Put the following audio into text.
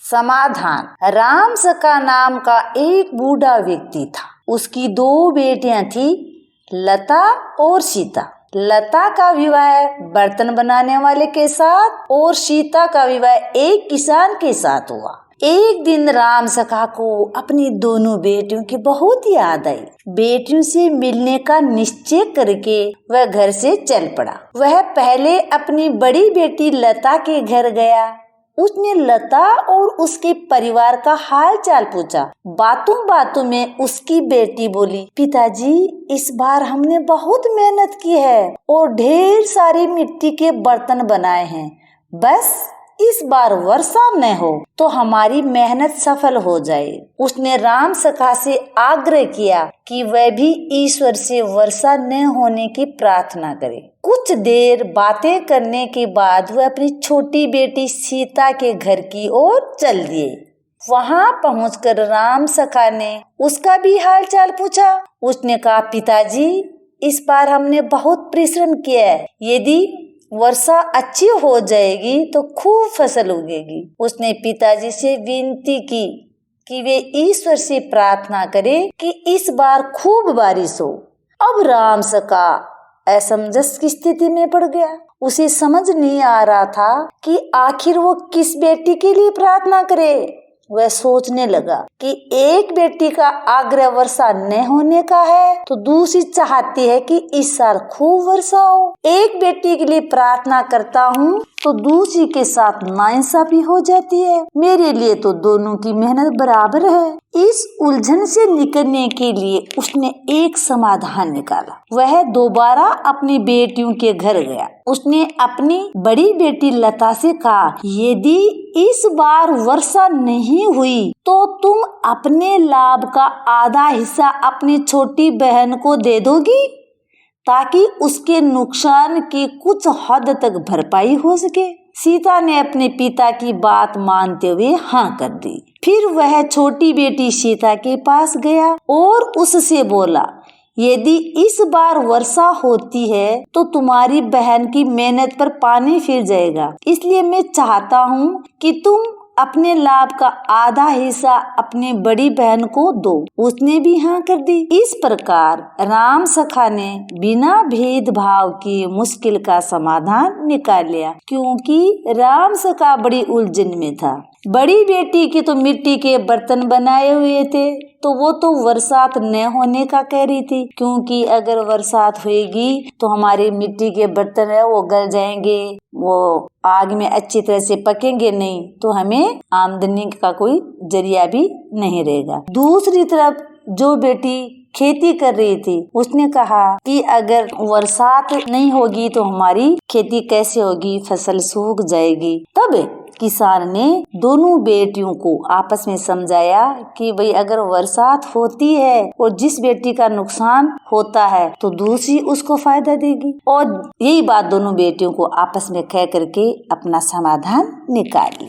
समाधान। राम सका नाम का एक बूढ़ा व्यक्ति था। उसकी 2 बेटियां थी, लता और सीता। लता का विवाह बर्तन बनाने वाले के साथ और सीता का विवाह एक किसान के साथ हुआ। एक दिन राम सखा को अपनी दोनों बेटियों की बहुत याद आई। बेटियों से मिलने का निश्चय करके वह घर से चल पड़ा। वह पहले अपनी बड़ी बेटी लता के घर गया। उसने लता और उसके परिवार का हाल चाल पूछा। बातों बातों में उसकी बेटी बोली, पिताजी, इस बार हमने बहुत मेहनत की है और ढेर सारी मिट्टी के बर्तन बनाए हैं। बस इस बार वर्षा न हो तो हमारी मेहनत सफल हो जाए। उसने राम सखा से आग्रह किया कि वह भी ईश्वर से वर्षा न होने की प्रार्थना करे। कुछ देर बातें करने के बाद वह अपनी छोटी बेटी सीता के घर की ओर चल दिए। वहां पहुंचकर राम सखा ने उसका भी हाल चाल पूछा। उसने कहा, पिताजी, इस बार हमने बहुत परिश्रम किया है। यदि वर्षा अच्छी हो जाएगी तो खूब फसल उगेगी। उसने पिताजी से विनती की कि वे ईश्वर से प्रार्थना करें कि इस बार खूब बारिश हो। अब राम सखा असमंजस की स्थिति में पड़ गया। उसे समझ नहीं आ रहा था कि आखिर वो किस बेटी के लिए प्रार्थना करे। वह सोचने लगा कि एक बेटी का आग्रह वर्षा न होने का है तो दूसरी चाहती है कि इस साल खूब वर्षा हो। एक बेटी के लिए प्रार्थना करता हूँ तो दूसरी के साथ नाइंसाफी हो जाती है। मेरे लिए तो दोनों की मेहनत बराबर है। इस उलझन से निकलने के लिए उसने एक समाधान निकाला। वह दोबारा अपनी बेटियों के घर गया। उसने अपनी बड़ी बेटी लता से कहा, यदि इस बार वर्षा नहीं हुई तो तुम अपने लाभ का आधा हिस्सा अपनी छोटी बहन को दे दोगी ताकि उसके नुकसान की कुछ हद तक भरपाई हो सके। सीता ने अपने पिता की बात मानते हुए हाँ कर दी। फिर वह छोटी बेटी सीता के पास गया और उससे बोला, यदि इस बार वर्षा होती है तो तुम्हारी बहन की मेहनत पर पानी फिर जाएगा। इसलिए मैं चाहता हूँ कि तुम अपने लाभ का आधा हिस्सा अपनी बड़ी बहन को दो। उसने भी हाँ कर दी। इस प्रकार राम सखा ने बिना भेदभाव के मुश्किल का समाधान निकाल लिया, क्योंकि राम सखा बड़ी उलझन में था। बड़ी बेटी के तो मिट्टी के बर्तन बनाए हुए थे तो वो तो बरसात न होने का कह रही थी, क्योंकि अगर बरसात होगी तो हमारे मिट्टी के बर्तन है वो गल जाएंगे, वो आग में अच्छी तरह से पकेंगे नहीं, तो हमें आमदनी का कोई जरिया भी नहीं रहेगा। दूसरी तरफ जो बेटी खेती कर रही थी उसने कहा कि अगर बरसात नहीं होगी तो हमारी खेती कैसे होगी, फसल सूख जाएगी। तब किसान ने दोनों बेटियों को आपस में समझाया कि भाई अगर बरसात होती है और जिस बेटी का नुकसान होता है तो दूसरी उसको फायदा देगी। और यही बात दोनों बेटियों को आपस में कह करके अपना समाधान निकाली।